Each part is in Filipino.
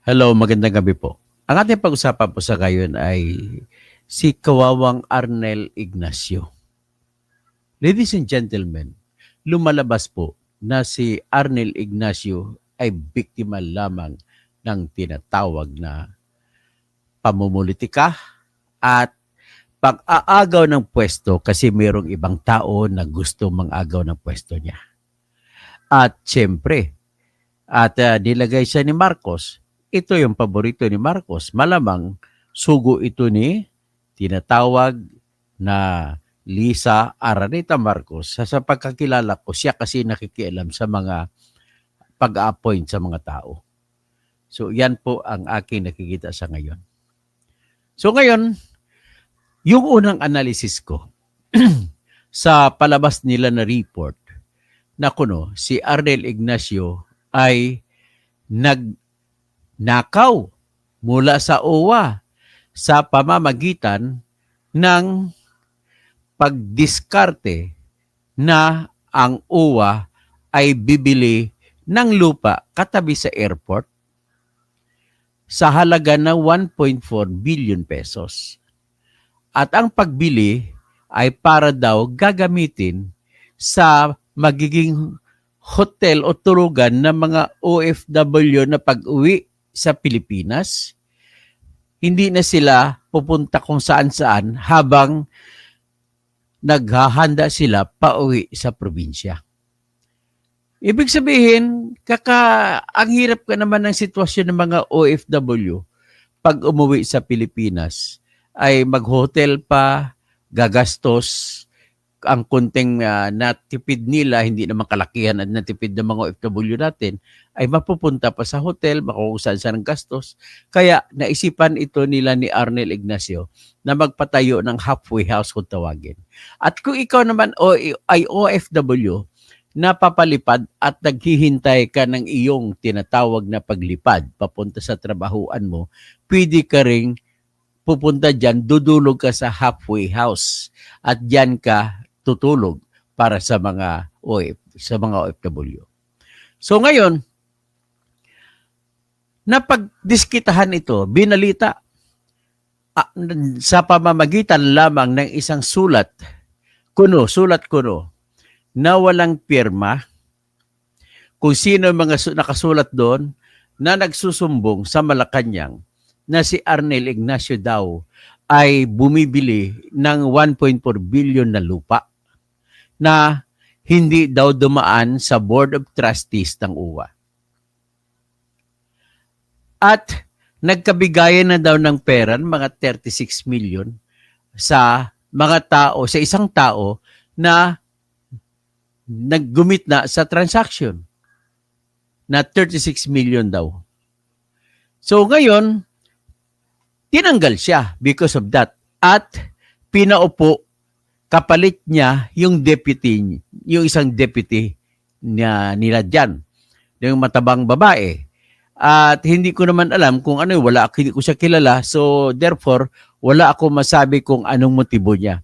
Hello, magandang gabi po. Ang ating pag-usapan po sa ngayon ay si Kawawang Arnel Ignacio. Ladies and gentlemen, lumalabas po na si Arnel Ignacio ay biktima lamang ng tinatawag na pamumulitika at pag-aagaw ng pwesto kasi mayroong ibang tao na gusto mang-agaw ng pwesto niya. At siyempre, nilagay siya ni Marcos. Ito yung paborito ni Marcos. Malamang sugo ito ni tinatawag na Lisa Araneta Marcos. Sa pagkakilala ko, siya kasi nakikialam sa mga pag-appoint sa mga tao. So yan po ang aking nakikita sa ngayon. So ngayon, yung unang analysis ko sa palabas nila na report na kuno si Arnel Ignacio ay nagnakaw mula sa OWA sa pamamagitan ng pagdiskarte na ang OWA ay bibili ng lupa katabi sa airport sa halaga na 1.4 billion pesos. At ang pagbili ay para daw gagamitin sa magiging hotel o tulugan ng mga OFW na pag-uwi sa Pilipinas. Hindi na sila pupunta kung saan-saan habang naghahanda sila pauwi sa probinsya. Ibig sabihin, ang hirap ka naman ng sitwasyon ng mga OFW pag umuwi sa Pilipinas ay mag-hotel pa, gagastos, ang konting natipid nila, hindi naman kalakihan at natipid ng mga OFW natin, ay mapupunta pa sa hotel, makukusan sa ng gastos. Kaya naisipan ito nila ni Arnel Ignacio na magpatayo ng halfway house kung tawagin. At kung ikaw naman ay OFW, napapalipad at naghihintay ka ng iyong tinatawag na paglipad papunta sa trabahuan mo, pwede ka ring pupunta dyan, dudulog ka sa halfway house at dyan ka tutulog para sa mga OFW. So ngayon, napagdiskitahan ito, binalita sa pamamagitan lamang ng isang sulat kuno, na walang pirma, kung sino mga nakasulat doon na nagsusumbong sa Malacanang na si Arnel Ignacio daw ay bumibili ng 1.4 billion na lupa na hindi daw dumaan sa Board of Trustees ng UWA. At nagkabigayan na daw ng pera, mga 36 million sa mga tao, sa isang tao na naggumit na sa transaction na 36 million daw. So ngayon, tinanggal siya because of that. At pinaupo, kapalit niya yung deputy, yung isang deputy nila dyan, yung matabang babae. At hindi ko naman alam kung ano, hindi ko siya kilala. So therefore, wala ako masabi kung anong motibo niya.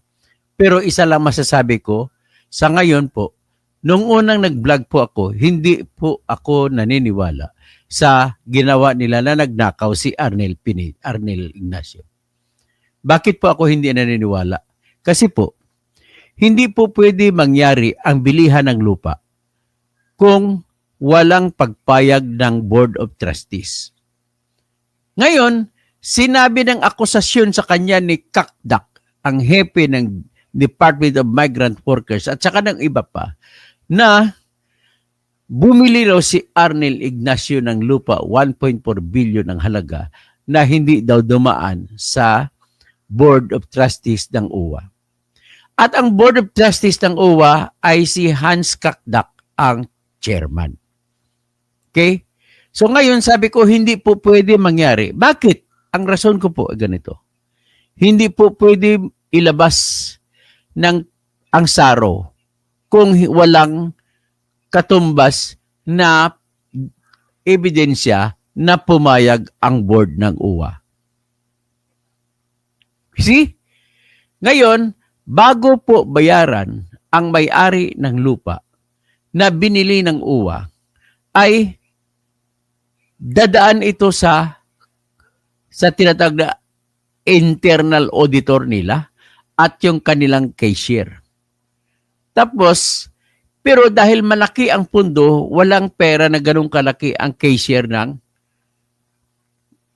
Pero isa lang masasabi ko, sa ngayon po, nung unang nag-vlog po ako, hindi po ako naniniwala sa ginawa nila na nagnakaw si Arnel Ignacio. Bakit po ako hindi naniniwala? Kasi po, hindi po pwede mangyari ang bilihan ng lupa kung walang pagpayag ng Board of Trustees. Ngayon, sinabi ng akusasyon sa kanya ni Kakdak, ang hepe ng Department of Migrant Workers at saka ng iba pa, na bumili raw si Arnel Ignacio ng lupa, 1.4 billion ang halaga, na hindi daw dumaan sa Board of Trustees ng UWA. At ang Board of Trustees ng UWA ay si Hans Kakdak ang chairman. Okay? So ngayon sabi ko, hindi po pwede mangyari. Bakit? Ang rason ko po ganito. Hindi po pwede ilabas ng ang SARO kung walang katumbas na ebidensya na pumayag ang board ng UWA. See? Ngayon, bago po bayaran ang may-ari ng lupa na binili ng UWA, ay dadaan ito sa tinatawag na internal auditor nila at yung kanilang cashier. Tapos, pero dahil malaki ang pundo, walang pera na ganun kalaki ang cashier ng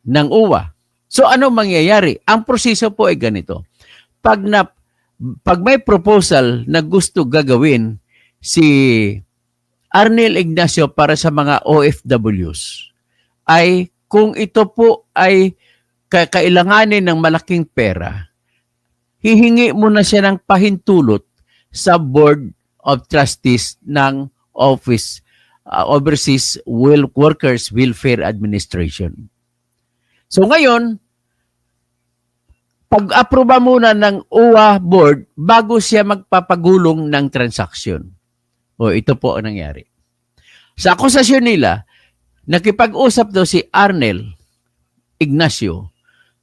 UWA. So ano mangyayari? Ang proseso po ay ganito. Pag may proposal na gusto gagawin si Arnel Ignacio para sa mga OFWs, ay kung ito po ay kailanganin ng malaking pera, hihingi muna siya ng pahintulot sa Board of Trustees ng Overseas Workers Welfare Administration. So ngayon, pag-aproba muna ng UWA board bago siya magpapagulong ng transaksyon. O ito po ang nangyari. Sa akusasyon nila, nakipag-usap daw si Arnel Ignacio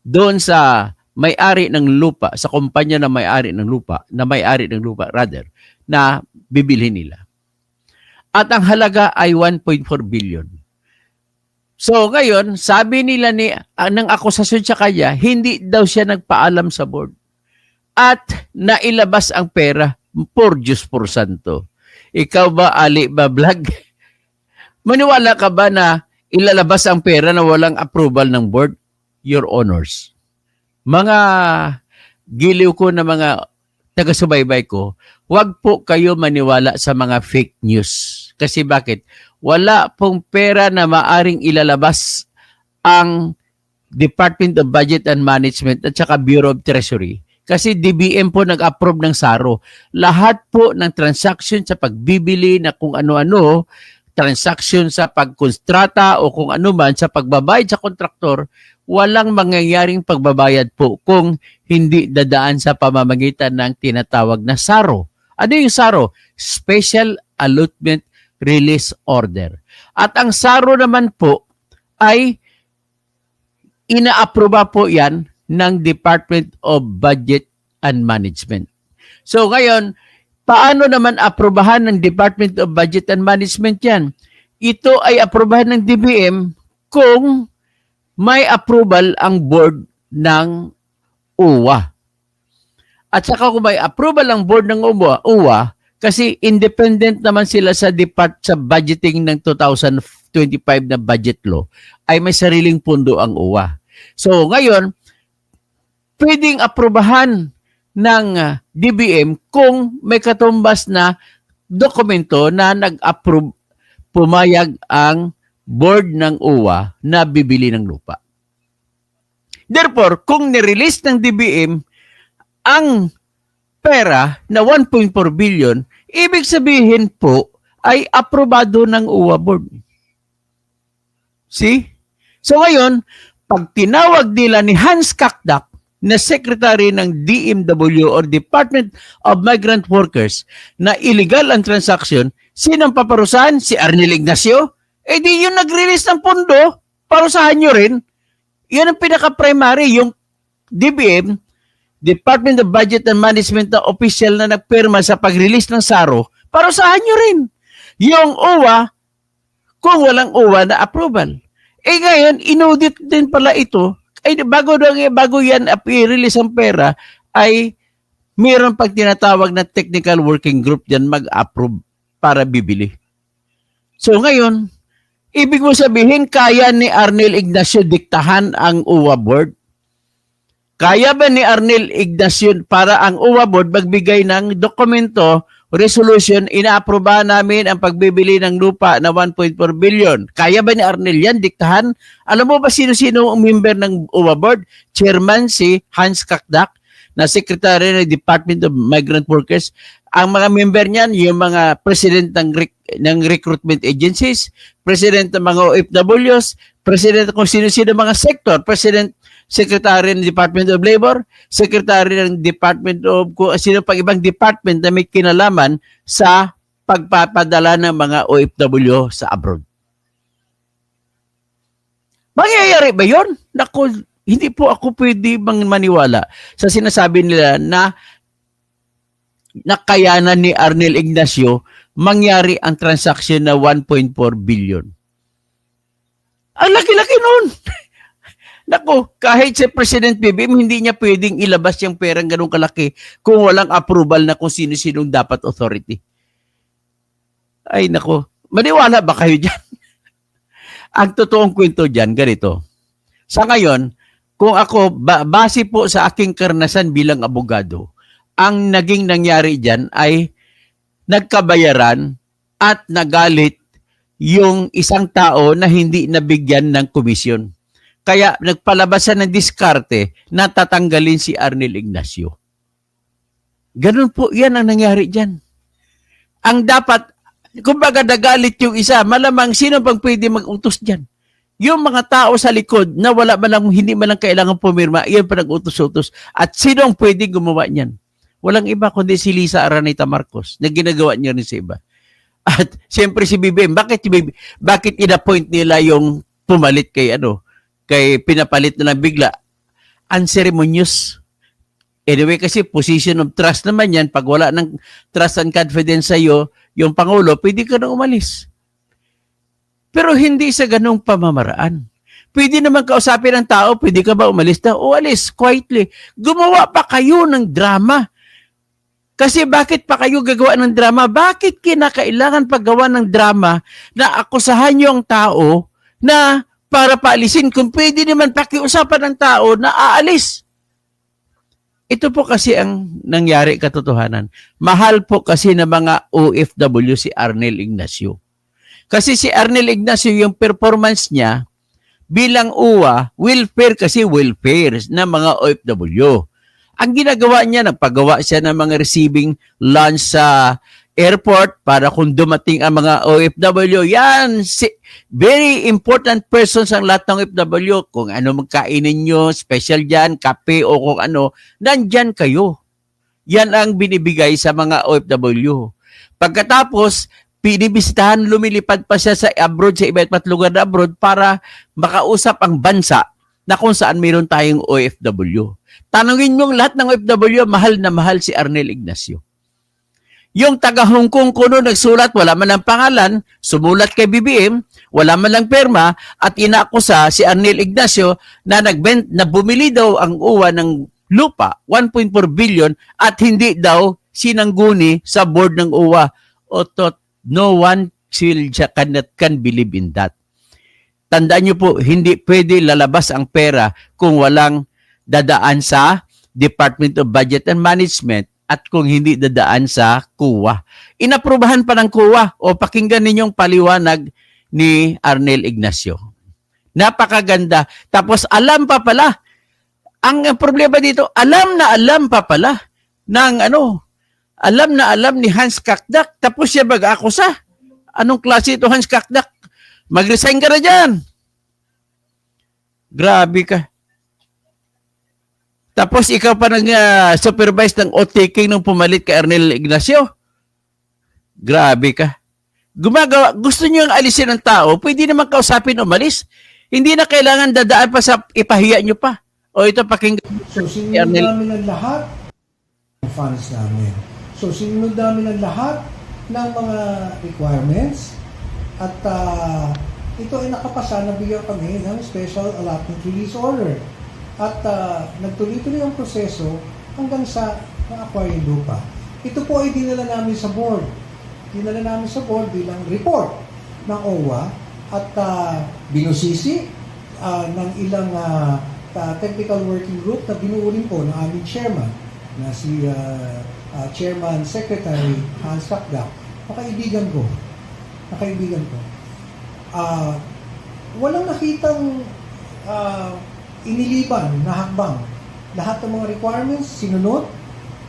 doon sa may-ari ng lupa, sa kumpanya na may-ari ng lupa, na bibilhin nila. At ang halaga ay 1.4 billion. So ngayon, sabi nila ng akusasyon sa kanya, hindi daw siya nagpaalam sa board. At nailabas ang pera, por Diyos por Santo. Ikaw ba, Ali Bablag? Maniwala ka ba na ilalabas ang pera na walang approval ng board? Your honors. Mga giliw ko na mga taga-subaybay ko, huwag po kayo maniwala sa mga fake news. Kasi bakit? Wala pong pera na maaring ilalabas ang Department of Budget and Management at saka Bureau of Treasury. Kasi DBM po nag-approve ng SARO. Lahat po ng transaction sa pagbibili na kung ano-ano, transaction sa pagkonstrata o kung ano man sa pagbabayad sa kontraktor, walang mangyayaring pagbabayad po kung hindi dadaan sa pamamagitan ng tinatawag na SARO. Ano yung SARO? Special Allotment Release Order. At ang SARO naman po ay inaaproba po yan ng Department of Budget and Management. So ngayon, paano naman aprobahan ng Department of Budget and Management yan? Ito ay aprobahan ng DBM kung may approval ang board ng UWA. At saka kung may approval ang board ng UWA, kasi independent naman sila sa budgeting ng 2025 na budget law, ay may sariling pundo ang UWA. So ngayon, pwedeng aprobahan ng DBM kung may katumbas na dokumento na nag-approve, pumayag ang board ng UWA na bibili ng lupa. Therefore, kung nirelease ng DBM ang pera na 1.4 billion, ibig sabihin po ay aprobado ng UWA board. See? So ngayon, pag tinawag nila ni Hans Kakdak na secretary ng DMW or Department of Migrant Workers na illegal ang transaction, sinong paparusahan? Si Arnel Ignacio? Eh di yung nag-release ng pondo, parusahan nyo rin. Yan ang pinaka-primary, yung DBM, Department of Budget and Management na official na nagpirma sa pag-release ng SARO, parusahan nyo rin. Yung UWA, kung walang UWA na approval. Eh ngayon, inaudit din pala ito, ay bago yan i-release ang pera, ay mayroon pag tinatawag na technical working group dyan mag-approve para bibili. So ngayon, ibig mo sabihin, kaya ni Arnel Ignacio diktahan ang UWA board? Kaya ba ni Arnel Ignacio para ang UWA board magbigay ng dokumento, resolution, inaaprobahan namin ang pagbibili ng lupa na 1.4 billion? Kaya ba ni Arnel yan diktahan? Alam mo ba sino-sino ang member ng UWA board? Chairman si Hans Kakdak, na Secretary ng Department of Migrant Workers. Ang mga member niyan, yung mga president ng recruitment agencies, president ng mga OFWs, president kung sino-sino mga sector, president, secretary ng Department of Labor, secretary ng Department of kung sino pang ibang department na may kinalaman sa pagpapadala ng mga OFW sa abroad. Mangyayari ba yun? Naku, hindi po ako pwede maniwala sa sinasabi nila na nakayanan ni Arnel Ignacio mangyari ang transaksyon na 1.4 billion. Ang laki-laki nun. Nako, kahit si President BBM, hindi niya pwedeng ilabas yung perang ganun kalaki kung walang approval na kung sino-sinong dapat authority. Ay nako, maniwala ba kayo dyan? Ang totoong kwento dyan, ganito. Sa ngayon, kung ako, base po sa aking karanasan bilang abogado, ang naging nangyari dyan ay nagkabayaran at nagalit yung isang tao na hindi nabigyan ng komisyon. Kaya nagpalabasan ng diskarte na tatanggalin si Arnel Ignacio. Ganun po, yan ang nangyari dyan. Ang dapat, kumbaga nagalit yung isa, malamang sino bang pwede mag-utos dyan? Yung mga tao sa likod na wala malang, hindi malang kailangan pumirma, yan pa nag-utos-utos. At sino ang pwede gumawa niyan? Walang iba kundi si Lisa Araneta Marcos na ginagawa niya rin sa iba. At siyempre si BBM, bakit ina-point nila yung pumalit kay pinapalit na lang bigla? Unceremonious. Anyway, kasi position of trust naman yan. Pag wala ng trust and confidence sa'yo, yung Pangulo, pwede ka na umalis. Pero hindi sa ganong pamamaraan. Pwede naman kausapin ng tao, pwede ka ba umalis na? Umalis, quietly. Gumawa pa kayo ng drama. Kasi bakit pa kayo gagawa ng drama? Bakit kinakailangan paggawa ng drama na akusahan nyo ang tao na para paalisin kung pwede naman pakiusapan ng tao na aalis? Ito po kasi ang nangyari katotohanan. Mahal po kasi ng mga OFW si Arnel Ignacio. Kasi si Arnel Ignacio, yung performance niya bilang UWA, welfare kasi welfare ng mga OFW. Ang ginagawa niya, nagpagawa siya ng mga receiving lunch sa airport para kung dumating ang mga OFW. Yan, very important persons ang lahat ng OFW. Kung ano magkainin nyo, special dyan, kape o kung ano, nandyan kayo. Yan ang binibigay sa mga OFW. Pagkatapos, pinibisitahan, lumilipad pa siya sa abroad, sa iba't ibang lugar na abroad para makausap ang bansa na kung saan mayroon tayong OFW. Tanungin nyo lahat ng OFW, mahal na mahal si Arnel Ignacio. Yung taga Hong Kong kuno nagsulat, wala man lang pangalan, sumulat kay BBM, wala man lang perma, at inaakusa si Arnel Ignacio na bumili daw ang UWA ng lupa, 1.4 billion, at hindi daw sinangguni sa board ng UWA. No one can believe in that. Tandaan nyo po, hindi pwede lalabas ang pera kung walang dadaan sa Department of Budget and Management at kung hindi dadaan sa CUWA. Inaprubahan pa ng CUWA o pakinggan ninyong paliwanag ni Arnel Ignacio. Napakaganda. Tapos alam pa pala, ang problema dito, alam pa pala ng alam na alam ni Hans Kakdak, tapos siya mag-akusa. Anong klase ito, Hans Kakdak? Mag-resign ka na dyan. Grabe ka. Tapos ikaw pa nag-supervise ng oath-taking nung pumalit kay Arnel Ignacio. Grabe ka. Gusto nyo yung alisin ng tao, pwede naman kausapin umalis. Hindi na kailangan dadaan pa sa ipahiya nyo pa. O ito pakinggan. So sinunod namin ang lahat ng funds namin. So sinunod namin ang lahat ng mga requirements at ito ay nakapasa na bigyan kami ng special allotment release order. At nagtuloy-tuloy ang proseso hanggang sa na-acquire yung lupa. Ito po ay dinala namin sa board. Dinala namin sa board bilang report ng OWA at binusisi ng ilang technical working group na binuo rin po ng aming chairman na si Chairman Secretary Hans Kakdak. Nakaibigan ko. Walang nakitang iniliban na hakbang. Lahat ng mga requirements sinunod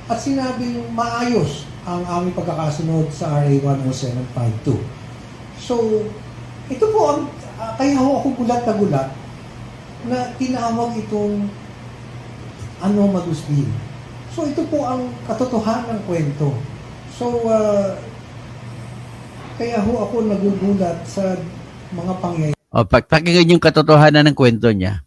at sinabing maayos ang aming pagkakasunod sa RA 10752. So, ito po ang kaya ako gulat na gulat na tinawag itong anomalous deal. So, ito po ang katotohanan ng kwento. So, kaya ako nagugulat sa mga pangyayari. Pakinggan yung katotohanan ng kwento niya.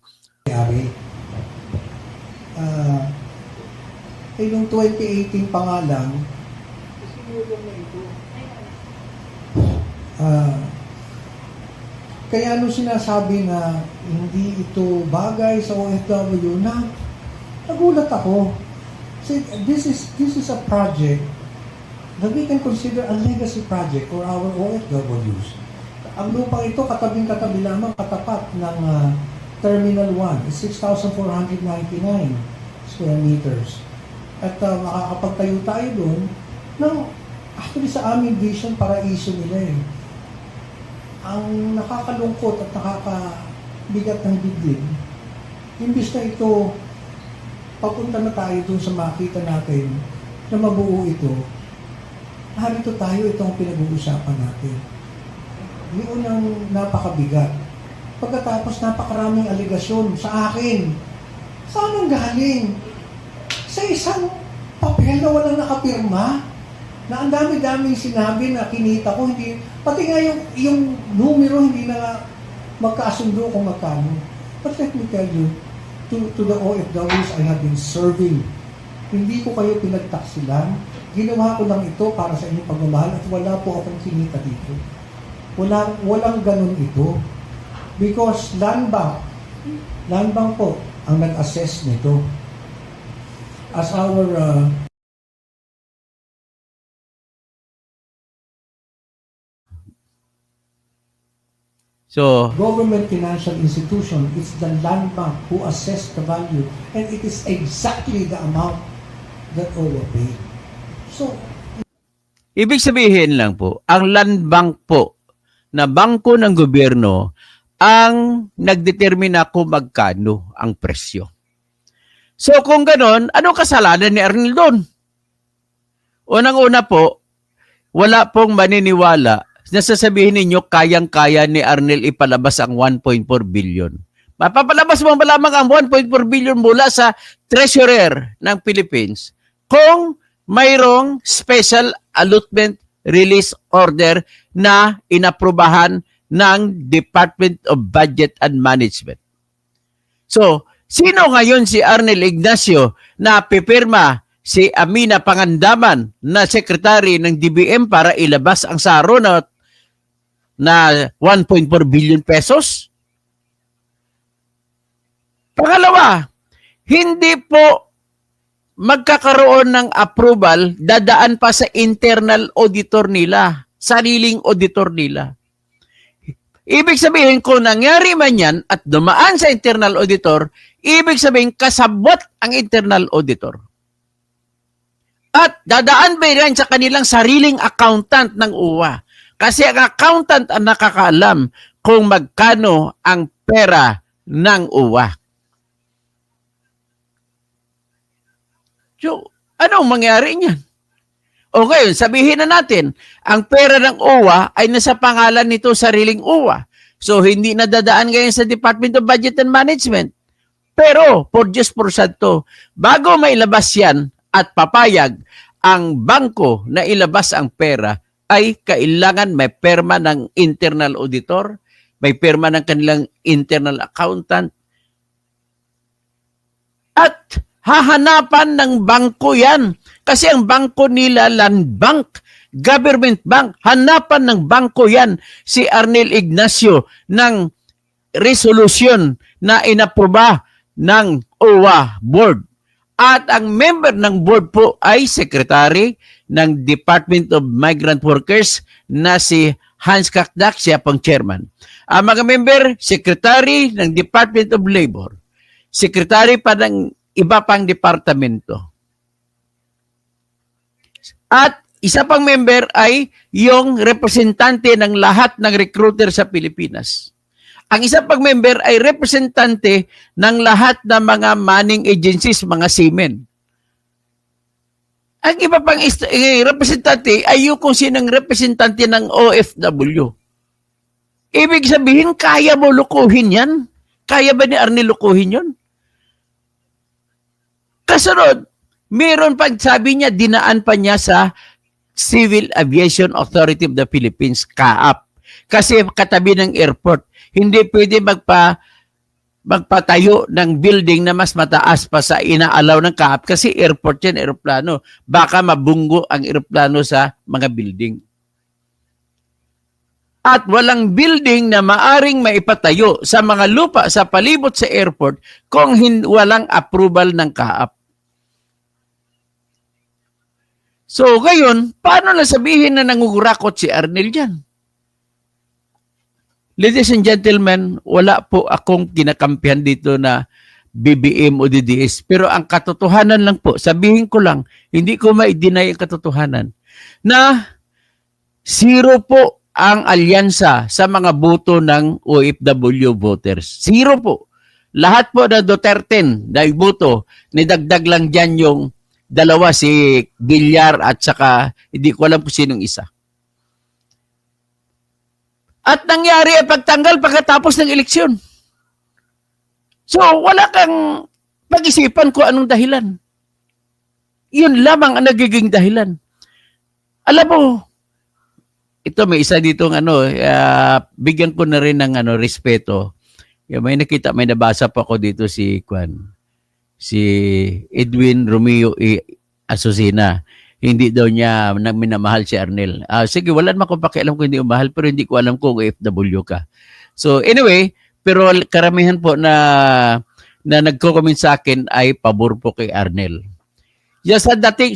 Noong 2018 pa nga lang, Kaya nung sinasabi na hindi ito bagay sa OFW, nagulat ako. So, this is a project that we can consider a legacy project for our OFWs. Ang lupang ito, katabing-katabi lamang, katapat ng Terminal 1, is 6,499 square meters. At makakapagtayo tayo doon ng, actually sa aming vision, paraiso nila eh. Ang nakakalungkot at nakakabigat ng dibdib, imbis na ito, papunta na tayo dun sa makita natin na mabuo ito, narito tayo, itong pinag-uusapan natin. Yun ang napakabigat. Pagkatapos napakaraming aligasyon sa akin. Saan ang galing? Sa isang papel na walang nakapirma, na ang dami-daming sinabi na kinita ko, hindi, pati nga yung numero hindi na magkasundo kung magkano. But let me tell you, to the OFWs I have been serving, hindi ko kayo pinagtaksilan, ginawa ko lang ito para sa inyong pagmamahal at wala po akong kinita dito. Walang ganun ito. Because Land Bank po ang nag-assess nito. As our government financial institution, it's the Land Bank who assessed the value, and it is exactly the amount that OWA paid. So, ibig sabihin lang po, ang Land Bank po na bangko ng gobyerno ang nagdetermina kung magkano ang presyo. So kung ganon, anong kasalanan ni Arnel doon? Unang-una po, wala pong maniniwala na sasabihin ninyo kayang-kaya ni Arnel ipalabas ang 1.4 billion. Mapapalabas mo ba lamang ang 1.4 billion mula sa treasurer ng Philippines kung mayroong special allotment release order na inaprubahan ng Department of Budget and Management. So, sino ngayon si Arnel Ignacio na pipirma si Amina Pangandaman na sekretary ng DBM para ilabas ang saro na 1.4 billion pesos? Pangalawa, hindi po magkakaroon ng approval, dadaan pa sa internal auditor nila, sariling auditor nila. Ibig sabihin, kung nangyari man yan at dumaan sa internal auditor, ibig sabihin, kasabot ang internal auditor. At dadaan ba yan sa kanilang sariling accountant ng UWA? Kasi ang accountant ang nakakaalam kung magkano ang pera ng UWA. So, anong mangyari niyan? O ngayon, sabihin na natin, ang pera ng UWA ay nasa pangalan nito sariling UWA. So, hindi na dadaan ngayon sa Department of Budget and Management. Pero, por Diyos por Santo, bago mailabas yan at papayag ang bangko na ilabas ang pera, ay kailangan may perma ng internal auditor, may perma ng kanilang internal accountant, at hahanapan ng bangko yan. Kasi ang bangko nila, Land Bank, Government Bank, hanapan ng bangko yan si Arnel Ignacio ng resolution na inaproba ng OWA Board. At ang member ng board po ay secretary ng Department of Migrant Workers na si Hans Kakdak, siya pang chairman. Ang mga member, secretary ng Department of Labor, secretary pa ng iba pang departamento. At isa pang member ay yung representante ng lahat ng recruiter sa Pilipinas. Ang isa pang member ay representante ng lahat ng mga manning agencies, mga seamen. Ang iba pang representante ay yung kung sinong representante ng OFW. Ibig sabihin, kaya mo lukuhin yan? Kaya ba ni Arnel lukuhin yun? Kasunod, meron pang sabi niya, dinaan pa niya sa Civil Aviation Authority of the Philippines, CAAP. Kasi katabi ng airport, hindi pwede magpatayo ng building na mas mataas pa sa inaalaw ng CAAP kasi airport yan, aeroplano. Baka mabunggo ang aeroplano sa mga building. at walang building na maaring maipatayo sa mga lupa sa palibot sa airport kung walang approval ng kaap. So ngayon, paano na sabihin na nangugurakot si Arnel dyan? Ladies and gentlemen, wala po akong kinakampihan dito na BBM o DDS. Pero ang katotohanan lang po, sabihin ko lang, hindi ko ma-deny ang katotohanan, na zero po ang alyansa sa mga boto ng OFW voters. Zero po. Lahat po na Duterte na boto, nidagdag lang dyan yung dalawa, si Villar at saka hindi ko alam kung sinong isa. At nangyari ang pagtanggal pagkatapos ng eleksyon. So, wala kang pag-isipan kung anong dahilan. Yun lamang ang nagiging dahilan. Alam mo, ito may isa ditong bigyan ko na rin ng respeto. May nakita, may nabasa pa ako dito si Edwin Romeo Asusina. Hindi daw niya minamahal si Arnel. Sige, wala naman akong pakialam kung hindi umahal, pero hindi ko alam kung OFW ka. So anyway, pero karamihan po na nagko-comment sa akin ay pabor po kay Arnel. Yes, sa dating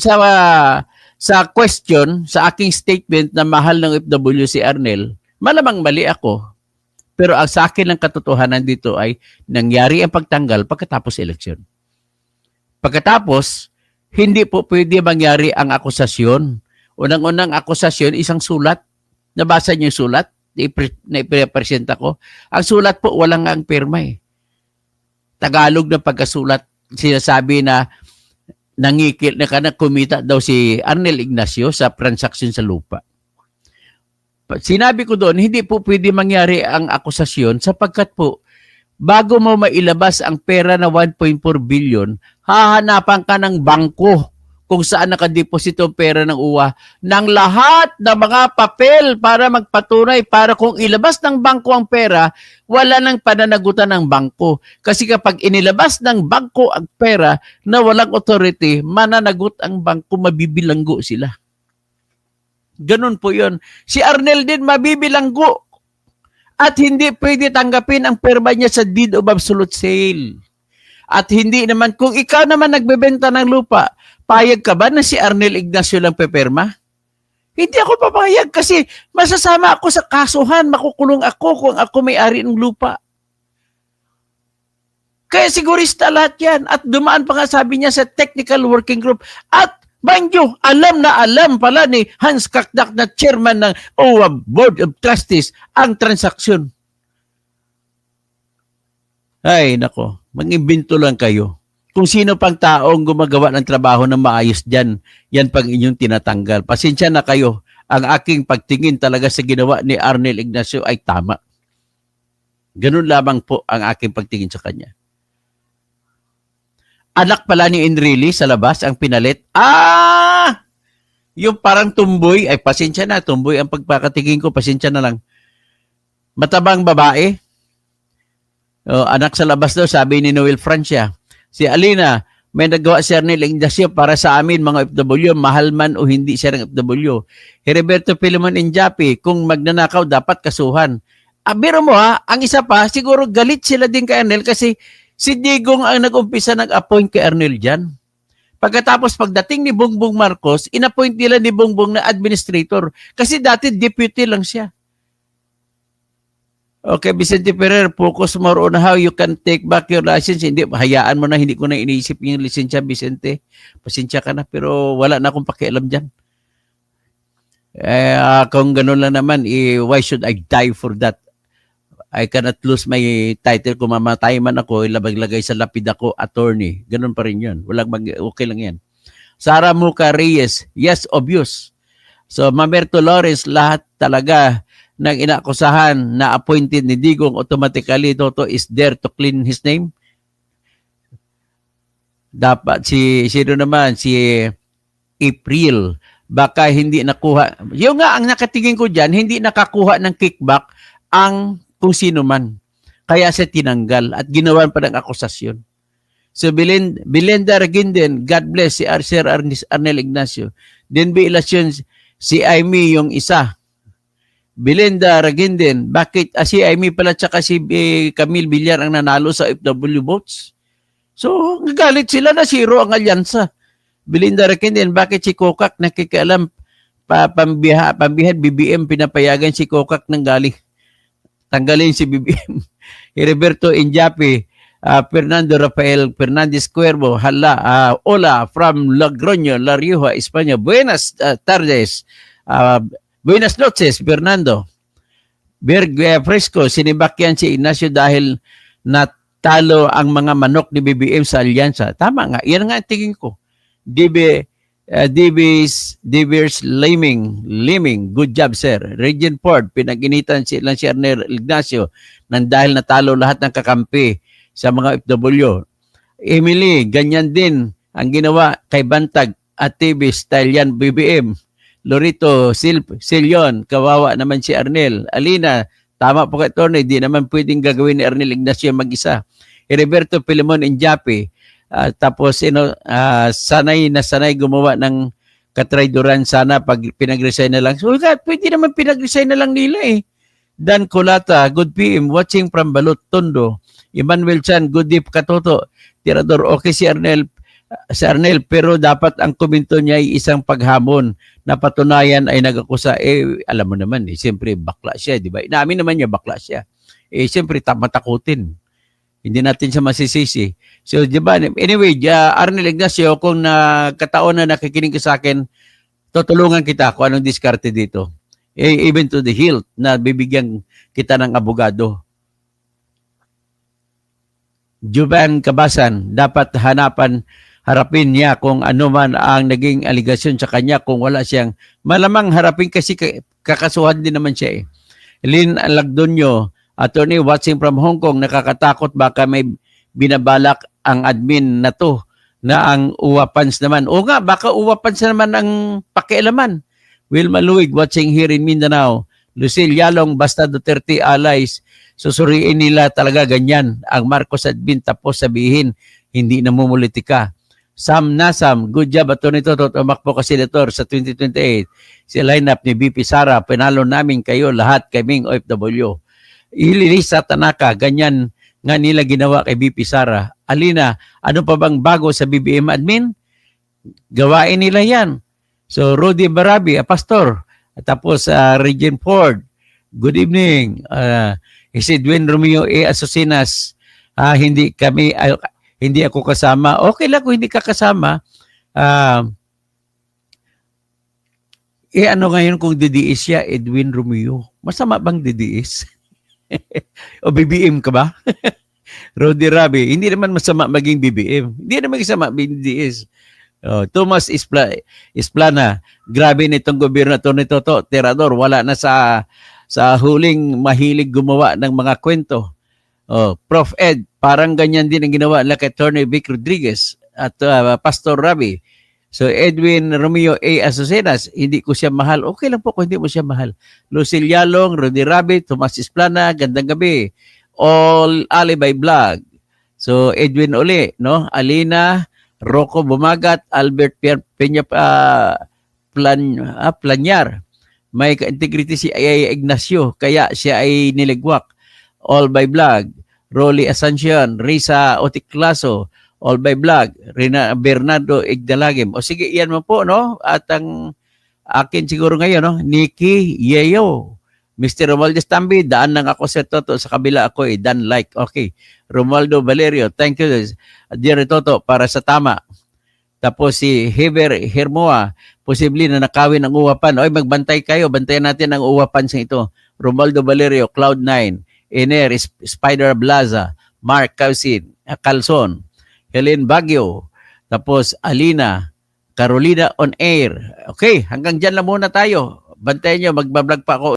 sa question, sa aking statement na mahal ng OFW si Arnel, malamang mali ako. Pero ang sa akin lang katotohanan dito ay nangyari ang pagtanggal pagkatapos eleksyon. Pagkatapos, hindi po pwede mangyari ang akusasyon. Unang-unang akusasyon, isang sulat. Nabasa niyo yung sulat na iprepresenta ko. Ang sulat po, walang ang pirma eh. Tagalog na pagkasulat, sinasabi na nangikil na kumita daw si Arnel Ignacio sa transaksyon sa lupa. Sinabi ko doon, hindi po pwede mangyari ang akusasyon sapagkat po, bago mo mailabas ang pera na 1.4 billion, hahanapan ka ng bangko kung saan nakadeposito ang pera ng uwa ng lahat ng mga papel para magpatunay para kung ilabas ng bangko ang pera, wala nang pananagutan ng bangko. Kasi kapag inilabas ng bangko ang pera na walang authority, mananagot ang bangko, mabibilanggo sila. Ganun po yun. Si Arnel din mabibilanggo. At hindi pwede tanggapin ang perma niya sa deed of absolute sale. At hindi naman, kung ikaw naman nagbebenta ng lupa, payag ka ba na si Arnel Ignacio lang peperma? Hindi ako papayag kasi masasama ako sa kasuhan, makukulong ako kung ako may-ari ng lupa. Kaya sigurista lahat yan. At dumaan pa nga sabi niya sa technical working group. At mind you, alam na alam pala ni Hans Kakdak na chairman ng OWA Board of Trustees ang transaksyon. Ay, nako, mag-imbento lang kayo. Kung sino pang taong gumagawa ng trabaho na maayos dyan, yan pang inyong tinatanggal. Pasensya na kayo, ang aking pagtingin talaga sa ginawa ni Arnel Ignacio ay tama. Ganun lamang po ang aking pagtingin sa kanya. Anak pala ni Enrile sa labas ang pinalit. Yung parang tumboy, ay pasensya na, tumboy ang pagpakatingin ko, pasensya na lang. Matabang babae. Anak sa labas daw, sabi ni Noel Francia. Si Alina, may nagawa si Arnel Ignacio para sa amin mga OFW, mahal man o hindi siya ng OFW. Heriberto Pilimon Injapi, kung magnanakaw dapat kasuhan. Biro mo ang isa pa, siguro galit sila din kay Arnel kasi si Digong ang nag-umpisa nag-appoint kay Arnel dyan. Pagkatapos pagdating ni Bongbong Marcos, inappoint nila ni Bongbong na administrator kasi dati deputy lang siya. Okay, Vicente Ferrer, focus more on how you can take back your license. Hindi, hayaan mo na, hindi ko na iniisip yung lisensya, Vicente. Pasensya ka na, pero wala na akong pakialam dyan. Kung ganun lang naman, why should I die for that? I cannot lose my title. Kung mamatay man ako, ilabag-lagay sa lapid ako, attorney. Ganun pa rin yun. Okay lang yan. Sara Muca Reyes, yes, obvious. So, Mamerto Lawrence, lahat talaga ng inaakusahan na appointed ni Digong, automatically Toto is there to clean his name. Dapat sino naman, si April, baka hindi nakuha. Yung nga, ang nakatingin ko dyan, hindi nakakuha ng kickback ang kung sino man. Kaya siya tinanggal at ginawan pa ng akusasyon. So, Belinda Reginden, God bless, si Sir Arnel Ignacio. Then, Ilasyon, si Amy yung isa. Belinda Ragindin, bakit si Amy pala tsaka si Camille Villar ang nanalo sa FW votes? So, nagalit sila na zero ang alyansa. Belinda Ragindin, bakit si Kokak nakikialam pambihad BBM pinapayagan si Kokak ng gali? Tanggalin si BBM. Heriberto Injapi, Fernando Rafael Fernandez Cuervo, hola from Logroño, La Rioja, España. Buenas tardes. Buenas noches, Fernando. Fresco, sinibakyan si Ignacio dahil natalo ang mga manok ni BBM sa alyansa. Tama nga, yan nga tingin ko. Divers Liming, good job sir. Regent Ford, pinag-initan lang si Arnel Ignacio nang dahil natalo lahat ng kakampi sa mga FW. Emily, ganyan din ang ginawa kay Bantag at TV style yan BBM. Lorito Silyon, kawawa naman si Arnel. Alina, tama po kay Tony, di naman pwedeng gagawin ni Arnel Ignacio mag-isa. Heriberto Pilemon Injapi, tapos sanay gumawa ng katrayduran sana pag pinag-resign na lang. So, pwede naman pinag-resign na lang nila eh. Dan Colata, good PM, watching from Balot, Tondo. Emmanuel Chan, good deep katoto. Tirador, okay si Arnel, pero dapat ang komento niya ay isang paghamon na patunayan ay nag-akusa. Alam mo naman, siyempre bakla siya, di ba? Inamin naman niya bakla siya. Siyempre matakutin. Hindi natin siya masisisi. So, di ba? Anyway, Arnel Ignacio, kung kataon na nakikinig ka sa akin, tutulungan kita kung anong diskarte dito. Even to the hilt na bibigyan kita ng abogado. Juban Kabasan, dapat harapin niya kung ano man ang naging aligasyon sa kanya kung wala siyang malamang harapin kasi kakasuhan din naman siya eh. Lynn Lagdonyo, attorney watching from Hong Kong, nakakatakot baka may binabalak ang admin na to na ang uwapans naman. O nga, baka uwapans naman ang pakialaman. Wilma Luig watching here in Mindanao. Lucille Yalong, basta Duterte allies, susuriin nila talaga ganyan ang Marcos admin tapos sabihin hindi namumulitika. Sam Nasam, good job Atty. Toto, tumakbo ka senator sa 2028. Si lineup ni BP Sara, pinalo namin kayo lahat kaming OFW. Ililisa Tanaka, ganyan nga nila ginawa kay BP Sara. Alina, ano pa bang bago sa BBM admin? Gawain nila yan. So Rudy Barabi, pastor. Tapos Regent Ford, good evening. Si Dwayne Romeo Asosinas, hindi ako kasama. Okay lang kung hindi ka kasama. Ano ngayon kung DDS siya, Edwin Romeo? Masama bang DDS? O BBM ka ba? Rudy Rabi, hindi naman masama maging BBM. Hindi naman masama DDS. Thomas Isplana, grabe nitong gobyerno ni Toto, Tirador, wala na sa huling mahilig gumawa ng mga kwento. Prof. Ed, parang ganyan din ang ginawa nila kay Attorney Vic Rodriguez at Pastor Rabi. So Edwin Romeo Asocinas, hindi ko siya mahal. Okay lang po kung hindi mo siya mahal. Lucille Yalong, Rudy Rabi, Thomas Isplana, gandang gabi. All Alibay Vlog. So Edwin uli, no? Alina, Rocco Bumagat, Albert Peña Planyar. May integrity si Ignacio, kaya siya ay niligwak. All by Vlog. Rolly Asuncion, Risa Oticlaso, All by Vlog. Bernardo Igdalagim. O sige, iyan mo po, no? At ang akin siguro ngayon, no? Nikki Yeo. Mr. Romualdez Tambi, daan lang ako sa Toto. Sa kabila ako dan like. Okay. Romualdo Valerio, thank you. Dear Toto, para sa tama. Tapos si Heber Hermoa, posible na nakawin ang uwapan. Oy, magbantay kayo. Bantayan natin ang uwapan sa ito. Romualdo Valerio, Cloud9, Ener, Spider Blaza, Mark Calzon, Helen Baguio, tapos Alina, Carolina on air. Okay, hanggang dyan lang muna tayo. Bantayan nyo, magbablog pa ako.